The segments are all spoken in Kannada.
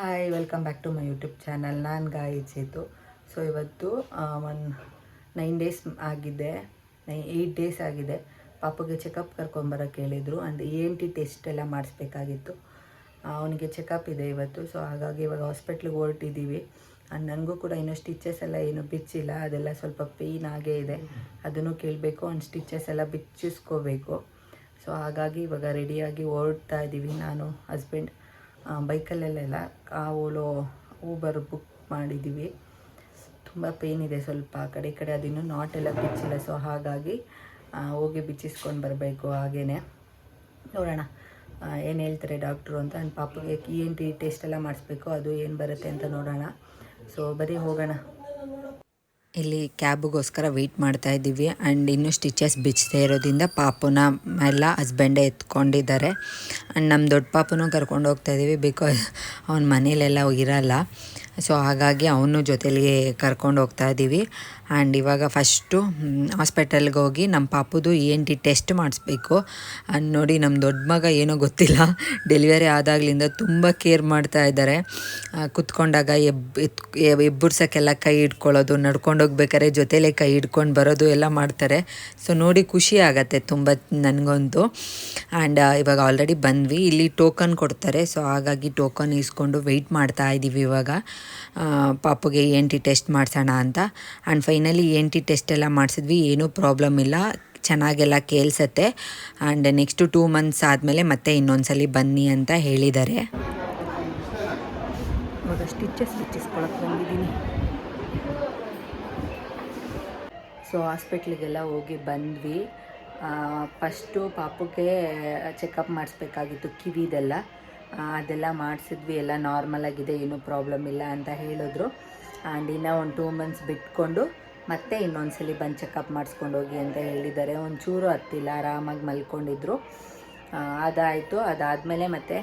Hi, welcome back to my YouTube channel. ನಾನು ಗಾಯಿ ಚೇತು. ಸೊ ಇವತ್ತು ಒಂದು 9 ಡೇಸ್ ಆಗಿದೆ, 8 ಡೇಸ್ ಆಗಿದೆ. ಪಾಪುಗೆ ಚೆಕಪ್ ಕರ್ಕೊಂಬರೋಕ್ಕೆ ಹೇಳಿದರು. ಆ್ಯಂಡ್ ENT ಟೆಸ್ಟ್ ಎಲ್ಲ ಮಾಡಿಸ್ಬೇಕಾಗಿತ್ತು. ಅವನಿಗೆ ಚೆಕಪ್ ಇದೆ ಇವತ್ತು. ಸೊ ಹಾಗಾಗಿ ಇವಾಗ ಹಾಸ್ಪಿಟ್ಲಿಗೆ ಹೊರಟಿದ್ದೀವಿ. ಆ್ಯಂಡ್ ನನಗೂ ಕೂಡ ಇನ್ನೂ ಸ್ಟಿಚಸ್ ಎಲ್ಲ ಏನು ಬಿಚ್ಚಿಲ್ಲ, ಅದೆಲ್ಲ ಸ್ವಲ್ಪ ಪೇಯ್ನ್ ಆಗೇ ಇದೆ. ಅದನ್ನು ಕೇಳಬೇಕು. ಆ್ಯಂಡ್ ಸ್ಟಿಚಸ್ ಎಲ್ಲ ಬಿಚ್ಚಿಸ್ಕೋಬೇಕು. ಸೊ ಹಾಗಾಗಿ ಇವಾಗ ರೆಡಿಯಾಗಿ ಹೊರಡ್ತಾ ಇದ್ದೀವಿ. ನಾನು ಹಸ್ಬೆಂಡ್ ಬೈಕಲ್ಲೆಲ್ಲ ಊಬರ್ ಬುಕ್ ಮಾಡಿದ್ದೀವಿ. ತುಂಬ ಪೇಯ್ನ್ ಇದೆ ಸ್ವಲ್ಪ ಆ ಕಡೆ ಅದಿನ್ನೂ ನಾಟ್ ಎಲ್ಲ ಬಿಚ್ಚಿಲ್ಲ. ಸೊ ಹಾಗಾಗಿ ಹೋಗಿ ಬಿಚ್ಚಿಸ್ಕೊಂಡು ಬರಬೇಕು. ಹಾಗೇ ನೋಡೋಣ ಏನು ಹೇಳ್ತಾರೆ ಡಾಕ್ಟ್ರು ಅಂತ. ನನ್ನ ಪಾಪುಗೆ ENT ಟೆಸ್ಟ್ ಎಲ್ಲ ಮಾಡಿಸ್ಬೇಕು, ಅದು ಏನು ಬರುತ್ತೆ ಅಂತ ನೋಡೋಣ. ಸೊ ಬರೀ ಹೋಗೋಣ. ಇಲ್ಲಿ ಕ್ಯಾಬ್ಗೋಸ್ಕರ ವೆಯ್ಟ್ ಮಾಡ್ತಾ ಇದ್ದೀವಿ. ಆ್ಯಂಡ್ ಇನ್ನೂ ಸ್ಟಿಚಸ್ ಬಿಚ್ಚದೇ ಇರೋದ್ರಿಂದ ಪಾಪುನ ಎಲ್ಲ ಹಸ್ಬೆಂಡೇ ಎತ್ಕೊಂಡಿದ್ದಾರೆ. ಆ್ಯಂಡ್ ನಮ್ಮ ದೊಡ್ಡ ಪಾಪುನೂ ಕರ್ಕೊಂಡು ಹೋಗ್ತಾ ಇದ್ದೀವಿ, ಬಿಕಾಸ್ ಅವ್ನ ಮನೇಲೆಲ್ಲ ಇರಲ್ಲ. ಸೊ ಹಾಗಾಗಿ ಅವನು ಜೊತೆಲಿಗೆ ಕರ್ಕೊಂಡು ಹೋಗ್ತಾ ಇದ್ದೀವಿ. ಆ್ಯಂಡ್ ಇವಾಗ ಫಸ್ಟು ಹಾಸ್ಪಿಟಲ್ಗೆ ಹೋಗಿ ನಮ್ಮ ಪಾಪುದು ENT ಟೆಸ್ಟ್ ಮಾಡಿಸ್ಬೇಕು. ಆ್ಯಂಡ್ ನೋಡಿ, ನಮ್ಮ ದೊಡ್ಡ ಮಗ ಏನೋ ಗೊತ್ತಿಲ್ಲ, ಡೆಲಿವರಿ ಆದಾಗಲಿಂದ ತುಂಬ ಕೇರ್ ಮಾಡ್ತಾ ಇದ್ದಾರೆ. ಕುತ್ಕೊಂಡಾಗ ಎಬ್ಬರ್ಸೋಕ್ಕೆಲ್ಲ ಕೈ ಹಿಡ್ಕೊಳ್ಳೋದು, ನಡ್ಕೊಂಡು ಹೋಗ್ಬೇಕಾದ್ರೆ ಜೊತೆಲೇ ಕೈ ಹಿಡ್ಕೊಂಡು ಬರೋದು ಎಲ್ಲ ಮಾಡ್ತಾರೆ. ಸೊ ನೋಡಿ ಖುಷಿ ಆಗತ್ತೆ ತುಂಬ ನನಗಂತೂ. ಆ್ಯಂಡ್ ಇವಾಗ ಆಲ್ರೆಡಿ ಬಂದ್ವಿ. ಇಲ್ಲಿ ಟೋಕನ್ ಕೊಡ್ತಾರೆ. ಸೊ ಹಾಗಾಗಿ ಟೋಕನ್ ಇಸ್ಕೊಂಡು ವೆಯ್ಟ್ ಮಾಡ್ತಾ ಇದ್ದೀವಿ ಇವಾಗ ಪಾಪುಗೆ ENT ಟೆಸ್ಟ್ ಮಾಡಿಸೋಣ ಅಂತ. ಆ್ಯಂಡ್ ಫೈನಲಿ ENT ಟೆಸ್ಟ್ ಎಲ್ಲ ಮಾಡಿಸಿದ್ವಿ. ಏನೂ ಪ್ರಾಬ್ಲಮ್ ಇಲ್ಲ, ಚೆನ್ನಾಗೆಲ್ಲ ಕೇಳಿಸತ್ತೆ. ಆ್ಯಂಡ್ ನೆಕ್ಸ್ಟು 2 ಮಂತ್ಸ್ ಆದಮೇಲೆ ಮತ್ತೆ ಇನ್ನೊಂದ್ಸಲಿ ಬನ್ನಿ ಅಂತ ಹೇಳಿದ್ದಾರೆ. ಇವಾಗ ಸ್ಟಿಚಸ್ ಬಿಚ್ಚಿಸ್ಕೊಳಕ್ಕೆ ಬಂದಿದ್ದೀನಿ. ಸೊ ಹಾಸ್ಪಿಟ್ಲಿಗೆಲ್ಲ ಹೋಗಿ ಬಂದ್ವಿ. ಫಸ್ಟು ಪಾಪುಗೆ ಚೆಕಪ್ ಮಾಡಿಸ್ಬೇಕಾಗಿತ್ತು, ಕಿವಿದೆಲ್ಲ. ಅದೆಲ್ಲ ಮಾಡಿಸಿದ್ವಿ. ಎಲ್ಲ ನಾರ್ಮಲ್ ಆಗಿದೆ, ಏನೂ ಪ್ರಾಬ್ಲಮ್ ಇಲ್ಲ ಅಂತ ಹೇಳಿದ್ರು. ಆ್ಯಂಡ್ ಇನ್ನೂ ಒಂದು 2 ಮಂತ್ಸ್ ಬಿಟ್ಕೊಂಡು ಮತ್ತೆ ಇನ್ನೊಂದ್ಸಲಿ ಬಂದು ಚೆಕಪ್ ಮಾಡಿಸ್ಕೊಂಡು ಹೋಗಿ ಅಂತ ಹೇಳಿದ್ದಾರೆ. ಒಂಚೂರು ಹತ್ತಿಲ್ಲ, ಆರಾಮಾಗಿ ಮಲ್ಕೊಂಡಿದ್ರು. ಅದಾಯಿತು. ಅದಾದಮೇಲೆ ಮತ್ತೆ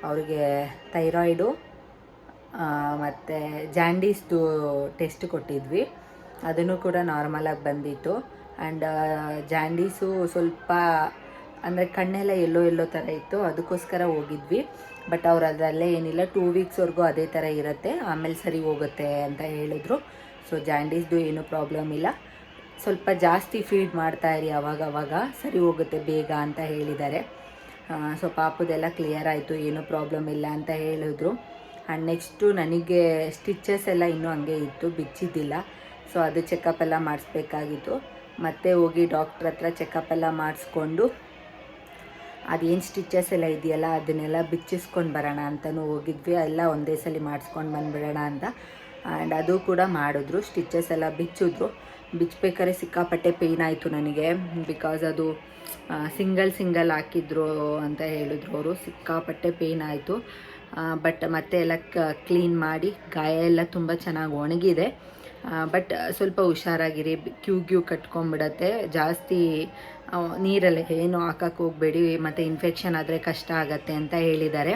ಅವ್ರಿಗೆ ಥೈರಾಯ್ಡು ಮತ್ತು ಜಾಂಡೀಸ್ದು ಟೆಸ್ಟ್ ಕೊಟ್ಟಿದ್ವಿ. ಅದನ್ನು ಕೂಡ ನಾರ್ಮಲಾಗಿ ಬಂದಿತ್ತು. ಆ್ಯಂಡ್ ಜಾಂಡೀಸು ಸ್ವಲ್ಪ ಅಂದರೆ ಕಣ್ಣೆಲ್ಲ ಎಲ್ಲೋ ಥರ ಇತ್ತು, ಅದಕ್ಕೋಸ್ಕರ ಹೋಗಿದ್ವಿ. ಬಟ್ ಅವ್ರು ಅದರಲ್ಲೇ ಏನಿಲ್ಲ, 2 ವೀಕ್ಸ್ವರೆಗೂ ಅದೇ ಥರ ಇರುತ್ತೆ, ಆಮೇಲೆ ಸರಿ ಹೋಗುತ್ತೆ ಅಂತ ಹೇಳಿದ್ರು. ಸೊ ಜಾಂಡೀಸ್ದು ಏನೂ ಪ್ರಾಬ್ಲಮ್ ಇಲ್ಲ, ಸ್ವಲ್ಪ ಜಾಸ್ತಿ ಫೀಡ್ ಮಾಡ್ತಾಯಿರಿ ಅವಾಗ ಸರಿ ಹೋಗುತ್ತೆ ಬೇಗ ಅಂತ ಹೇಳಿದ್ದಾರೆ. ಸೊ ಪಾಪುದೆಲ್ಲ ಕ್ಲಿಯರ್ ಆಯಿತು, ಏನೂ ಪ್ರಾಬ್ಲಮ್ ಇಲ್ಲ ಅಂತ ಹೇಳಿದ್ರು. ಆ್ಯಂಡ್ ನೆಕ್ಸ್ಟು ನನಗೆ ಸ್ಟಿಚಸ್ ಎಲ್ಲ ಇನ್ನೂ ಹಂಗೆ ಇತ್ತು, ಬಿಚ್ಚಿದ್ದಿಲ್ಲ. ಸೊ ಅದು ಚೆಕಪ್ ಎಲ್ಲ ಮಾಡಿಸ್ಬೇಕಾಗಿತ್ತು. ಮತ್ತೆ ಹೋಗಿ ಡಾಕ್ಟ್ರ್ ಹತ್ರ ಚೆಕಪ್ ಎಲ್ಲ ಮಾಡಿಸ್ಕೊಂಡು ಅದೇನು ಸ್ಟಿಚಸ್ ಎಲ್ಲ ಇದೆಯಲ್ಲ ಅದನ್ನೆಲ್ಲ ಬಿಚ್ಚಿಸ್ಕೊಂಡು ಬರೋಣ ಅಂತಲೂ ಹೋಗಿದ್ವಿ. ಎಲ್ಲ ಒಂದೇ ಸಲ ಮಾಡಿಸ್ಕೊಂಡು ಬಂದುಬಿಡೋಣ ಅಂತ. ಆ್ಯಂಡ್ ಅದು ಕೂಡ ಮಾಡಿದ್ರು, ಸ್ಟಿಚಸ್ ಎಲ್ಲ ಬಿಚ್ಚಬೇಕಾದ್ರೆ ಸಿಕ್ಕಾಪಟ್ಟೆ ಪೇಯ್ನ್ ಆಯಿತು ನನಗೆ. ಬಿಕಾಸ್ ಅದು ಸಿಂಗಲ್ ಹಾಕಿದ್ರು ಅಂತ ಹೇಳಿದ್ರು ಅವರು. ಸಿಕ್ಕಾಪಟ್ಟೆ ಪೇಯ್ನ್ ಆಯಿತು. ಬಟ್ ಮತ್ತೆ ಎಲ್ಲ ಕ್ಲೀನ್ ಮಾಡಿ, ಗಾಯ ಎಲ್ಲ ತುಂಬ ಚೆನ್ನಾಗಿ ಒಣಗಿದೆ. ಬಟ್ ಸ್ವಲ್ಪ ಹುಷಾರಾಗಿರಿ, ಕ್ಯೂ ಕಟ್ಕೊಂಡ್ಬಿಡತ್ತೆ. ಜಾಸ್ತಿ ನೀರಲ್ಲಿ ಏನು ಹಾಕಕ್ಕೆ ಹೋಗಬೇಡಿ, ಮತ್ತು ಇನ್ಫೆಕ್ಷನ್ ಆದರೆ ಕಷ್ಟ ಆಗತ್ತೆ ಅಂತ ಹೇಳಿದ್ದಾರೆ.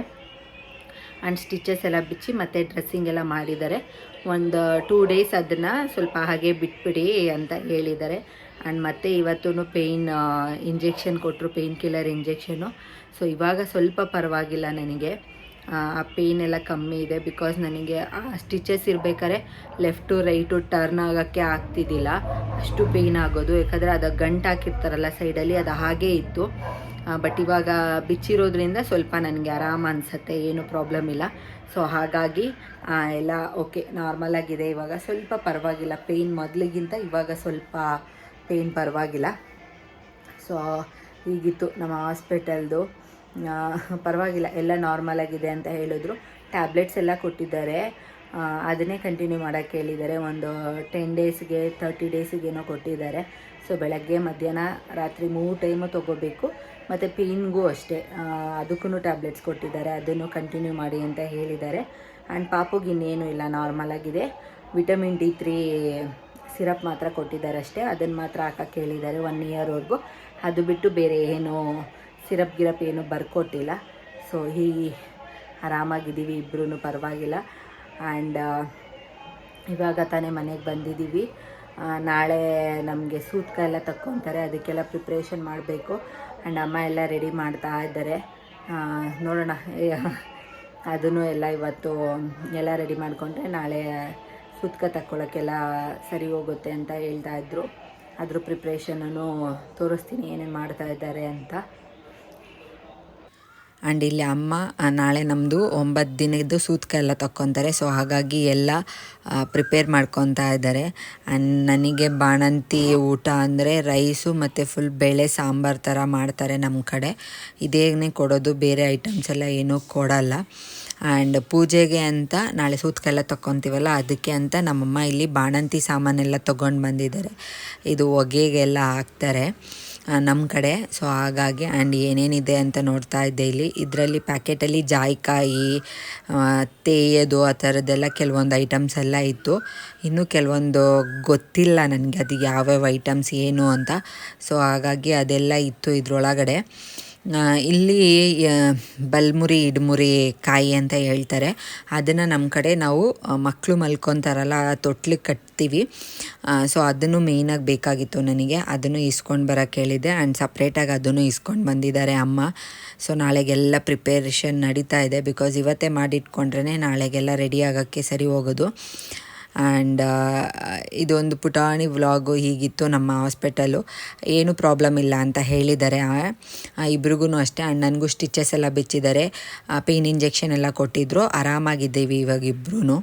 ಆ್ಯಂಡ್ ಸ್ಟಿಚಸ್ ಎಲ್ಲ ಬಿಚ್ಚಿ ಮತ್ತೆ ಡ್ರೆಸ್ಸಿಂಗ್ ಎಲ್ಲ ಮಾಡಿದ್ದಾರೆ. ಒಂದು 2 ಡೇಸ್ ಅದನ್ನು ಸ್ವಲ್ಪ ಹಾಗೆ ಬಿಟ್ಬಿಡಿ ಅಂತ ಹೇಳಿದ್ದಾರೆ. ಆ್ಯಂಡ್ ಮತ್ತೆ ಇವತ್ತೂ ಪೇಯ್ನ್ ಇಂಜೆಕ್ಷನ್ ಕೊಟ್ಟರು, ಪೇಯ್ನ್ ಕಿಲ್ಲರ್ ಇಂಜೆಕ್ಷನು. ಸೊ ಇವಾಗ ಸ್ವಲ್ಪ ಪರವಾಗಿಲ್ಲ ನನಗೆ, ಆ ಪೇಯ್ನ್ ಎಲ್ಲ ಕಮ್ಮಿ ಇದೆ. ಬಿಕಾಸ್ ನನಗೆ ಆ ಸ್ಟಿಚಸ್ ಇರಬೇಕಾದ್ರೆ ಲೆಫ್ಟು ರೈಟು ಟರ್ನ್ ಆಗೋಕ್ಕೆ ಆಗ್ತಿದ್ದಿಲ್ಲ, ಅಷ್ಟು ಪೇಯ್ನ್ ಆಗೋದು. ಯಾಕಂದರೆ ಅದು ಗಂಟು ಹಾಕಿರ್ತಾರಲ್ಲ ಸೈಡಲ್ಲಿ, ಅದು ಹಾಗೇ ಇತ್ತು. ಬಟ್ ಇವಾಗ ಬಿಚ್ಚಿರೋದ್ರಿಂದ ಸ್ವಲ್ಪ ನನಗೆ ಆರಾಮ ಅನಿಸುತ್ತೆ, ಏನೂ ಪ್ರಾಬ್ಲಮ್ ಇಲ್ಲ. ಸೊ ಹಾಗಾಗಿ ಎಲ್ಲ ಓಕೆ, ನಾರ್ಮಲಾಗಿದೆ. ಇವಾಗ ಸ್ವಲ್ಪ ಪರವಾಗಿಲ್ಲ, ಪೇಯ್ನ್ ಮೊದಲಿಗಿಂತ ಇವಾಗ ಸ್ವಲ್ಪ ಪೇಯ್ನ್ ಪರವಾಗಿಲ್ಲ. ಸೊ ಹೀಗಿತ್ತು ನಮ್ಮ ಹಾಸ್ಪಿಟಲ್ದು. ಪರವಾಗಿಲ್ಲ, ಎಲ್ಲ ನಾರ್ಮಲಾಗಿದೆ ಅಂತ ಹೇಳಿದ್ರು. ಟ್ಯಾಬ್ಲೆಟ್ಸ್ ಎಲ್ಲ ಕೊಟ್ಟಿದ್ದಾರೆ, ಅದನ್ನೇ ಕಂಟಿನ್ಯೂ ಮಾಡೋಕ್ಕೆ ಹೇಳಿದ್ದಾರೆ. ಒಂದು 10 ಡೇಸ್ಗೆ 30 ಡೇಸಿಗೇನೋ ಕೊಟ್ಟಿದ್ದಾರೆ. ಸೊ ಬೆಳಗ್ಗೆ ಮಧ್ಯಾಹ್ನ ರಾತ್ರಿ 3 ಟೈಮು ತೊಗೋಬೇಕು. ಮತ್ತು ಪೇಯ್ನ್ಗೂ ಅಷ್ಟೇ, ಅದಕ್ಕೂ ಟ್ಯಾಬ್ಲೆಟ್ಸ್ ಕೊಟ್ಟಿದ್ದಾರೆ, ಅದನ್ನು ಕಂಟಿನ್ಯೂ ಮಾಡಿ ಅಂತ ಹೇಳಿದ್ದಾರೆ. ಆ್ಯಂಡ್ ಪಾಪುಗೆ ಇನ್ನೇನು ಇಲ್ಲ, ನಾರ್ಮಲಾಗಿದೆ. ವಿಟಮಿನ್ D3 ಸಿರಪ್ ಮಾತ್ರ ಕೊಟ್ಟಿದ್ದಾರೆ ಅಷ್ಟೇ, ಅದನ್ನು ಮಾತ್ರ ಹಾಕಕ್ಕೆ ಹೇಳಿದ್ದಾರೆ 1 ಇಯರ್ವರೆಗೂ. ಅದು ಬಿಟ್ಟು ಬೇರೆ ಏನೂ ಸಿರಪ್ ಏನೂ ಬರ್ಕೊಟ್ಟಿಲ್ಲ. ಸೊ ಆರಾಮಾಗಿದ್ದೀವಿ ಇಬ್ಬರೂ, ಪರವಾಗಿಲ್ಲ. ಆ್ಯಂಡ್ ಇವಾಗ ತಾನೇ ಮನೆಗೆ ಬಂದಿದ್ದೀವಿ. ನಾಳೆ ನಮಗೆ ಸೂತ್ಕ ಎಲ್ಲ ತಕ್ಕೊತಾರೆ, ಅದಕ್ಕೆಲ್ಲ ಪ್ರಿಪ್ರೇಷನ್ ಮಾಡಬೇಕು. ಆ್ಯಂಡ್ ಅಮ್ಮ ಎಲ್ಲ ರೆಡಿ ಮಾಡ್ತಾ ಇದ್ದಾರೆ. ನೋಡೋಣ ಅದನ್ನು ಎಲ್ಲ ಇವತ್ತು ಎಲ್ಲ ರೆಡಿ ಮಾಡಿಕೊಂಡ್ರೆ ನಾಳೆ ಸೂತ್ಕ ತಕ್ಕೊಳ್ಳೋಕ್ಕೆಲ್ಲ ಸರಿ ಹೋಗುತ್ತೆ ಅಂತ ಹೇಳ್ತಾಯಿದ್ರು. ಅದ್ರ ಪ್ರಿಪ್ರೇಷನೂ ತೋರಿಸ್ತೀನಿ ಏನೇನು ಮಾಡ್ತಾ ಇದ್ದಾರೆ ಅಂತ. ಆ್ಯಂಡ್ ಇಲ್ಲಿ ಅಮ್ಮ ನಾಳೆ ನಮ್ಮದು 9 ದಿನದ್ದು ಸೂತ್ಕ ಎಲ್ಲ ತಕ್ಕೊತಾರೆ. ಸೊ ಹಾಗಾಗಿ ಎಲ್ಲ ಪ್ರಿಪೇರ್ ಮಾಡ್ಕೊತಾ ಇದ್ದಾರೆ. ಆ್ಯಂಡ್ ನನಗೆ ಬಾಣಂತಿ ಊಟ ಅಂದರೆ ರೈಸು ಮತ್ತು ಫುಲ್ ಬೇಳೆ ಸಾಂಬಾರು ಥರ ಮಾಡ್ತಾರೆ ನಮ್ಮ ಕಡೆ. ಇದೇನೇ ಕೊಡೋದು, ಬೇರೆ ಐಟಮ್ಸ್ ಎಲ್ಲ ಏನೂ ಕೊಡಲ್ಲ. ಆ್ಯಂಡ್ ಪೂಜೆಗೆ ಅಂತ ನಾಳೆ ಸೂತ್ಕ ಎಲ್ಲ ತಗೊತೀವಲ್ಲ, ಅದಕ್ಕೆ ಅಂತ ನಮ್ಮಮ್ಮ ಇಲ್ಲಿ ಬಾಣಂತಿ ಸಾಮಾನೆಲ್ಲ ತೊಗೊಂಡು ಬಂದಿದ್ದಾರೆ. ಇದು ಹೊಗೆಗೆಲ್ಲ ಹಾಕ್ತಾರೆ ನಮ್ಮ ಕಡೆ. ಸೊ ಹಾಗಾಗಿ ಆ್ಯಂಡ್ ಏನೇನಿದೆ ಅಂತ ನೋಡ್ತಾ ಇದ್ದೆ ಇಲ್ಲಿ. ಇದರಲ್ಲಿ ಪ್ಯಾಕೆಟಲ್ಲಿ ಜಾಯಿಕಾಯಿ, ತೇಯದು ಆ ಥರದ್ದೆಲ್ಲ ಕೆಲವೊಂದು ಐಟಮ್ಸ್ ಎಲ್ಲ ಇತ್ತು. ಇನ್ನೂ ಕೆಲವೊಂದು ಗೊತ್ತಿಲ್ಲ ನನಗೆ ಅದು ಯಾವ್ಯಾವ ಐಟಮ್ಸ್ ಏನು ಅಂತ. ಸೊ ಹಾಗಾಗಿ ಅದೆಲ್ಲ ಇತ್ತು ಇದರೊಳಗಡೆ. ಇಲ್ಲಿ ಬಲ್ಮುರಿ ಇಡ್ಮುರಿ ಕಾಯಿ ಅಂತ ಹೇಳ್ತಾರೆ. ಅದನ್ನು ನಮ್ಮ ಕಡೆ ನಾವು ಮಕ್ಕಳು ಮಲ್ಕೊತಾರಲ್ಲ ತೊಟ್ಲಿಗೆ ಕಟ್ತೀವಿ. ಸೊ ಅದನ್ನು ಮೇಯ್ನಾಗಿ ಬೇಕಾಗಿತ್ತು ನನಗೆ. ಅದನ್ನು ಇಸ್ಕೊಂಡು ಬರೋಕ್ಕೆ ಹೇಳಿದೆ. ಆ್ಯಂಡ್ ಸಪ್ರೇಟಾಗಿ ಅದನ್ನು ಇಸ್ಕೊಂಡು ಬಂದಿದ್ದಾರೆ ಅಮ್ಮ. ಸೊ ನಾಳೆಗೆಲ್ಲ ಪ್ರಿಪೇರೇಷನ್ ನಡೀತಾ ಇದೆ. ಬಿಕಾಸ್ ಇವತ್ತೇ ಮಾಡಿಟ್ಕೊಂಡ್ರೆ ನಾಳೆಗೆಲ್ಲ ರೆಡಿ ಆಗೋಕ್ಕೆ ಸರಿ ಹೋಗೋದು. ಆ್ಯಂಡ್ ಇದೊಂದು ಪುಟಾಣಿ ವ್ಲಾಗು ಹೀಗಿತ್ತು ನಮ್ಮ ಹಾಸ್ಪಿಟಲು. ಏನೂ ಪ್ರಾಬ್ಲಮ್ ಇಲ್ಲ ಅಂತ ಹೇಳಿದ್ದಾರೆ ಇಬ್ರಿಗೂ ಅಷ್ಟೇ. ಆ್ಯಂಡ್ ನನಗೂ ಸ್ಟಿಚಸ್ ಎಲ್ಲ ಬಿಚ್ಚಿದ್ದಾರೆ, ಪೇಯ್ನ್ ಇಂಜೆಕ್ಷನ್ ಎಲ್ಲ ಕೊಟ್ಟಿದ್ದರು. ಆರಾಮಾಗಿದ್ದೀವಿ ಇವಾಗ ಇಬ್ಬರೂ.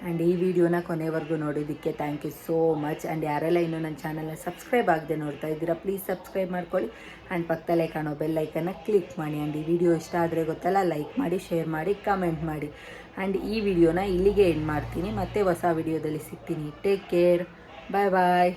ಆ್ಯಂಡ್ ಈ ವಿಡಿಯೋನ ಕೊನೆವರೆಗೂ ನೋಡಿದ್ದಕ್ಕೆ thank you so much. And ಯಾರೆಲ್ಲ ಇನ್ನೂ ನನ್ನ ಚಾನಲ್ನ ಸಬ್ಸ್ಕ್ರೈಬ್ ಆಗದೆ ನೋಡ್ತಾ ಇದ್ದೀರಾ, ಪ್ಲೀಸ್ ಸಬ್ಸ್ಕ್ರೈಬ್ ಮಾಡ್ಕೊಳ್ಳಿ. ಆ್ಯಂಡ್ ಪಕ್ಕದಲ್ಲೇ ಕಾಣೋ ಬೆಲ್ ಐಕನ್ನ ಕ್ಲಿಕ್ ಮಾಡಿ. ಆ್ಯಂಡ್ ಈ ವಿಡಿಯೋ ಇಷ್ಟ ಆದರೆ ಗೊತ್ತಲ್ಲ, ಲೈಕ್ ಮಾಡಿ, ಶೇರ್ ಮಾಡಿ, ಕಮೆಂಟ್ ಮಾಡಿ. ಆ್ಯಂಡ್ ಈ ವಿಡಿಯೋನ ಇಲ್ಲಿಗೆ ಎಂಡ್ ಮಾಡ್ತೀನಿ. ಮತ್ತೆ ಹೊಸ ವಿಡಿಯೋದಲ್ಲಿ ಸಿಗ್ತೀನಿ. ಟೇಕ್ ಕೇರ್, ಬಾಯ್ ಬಾಯ್.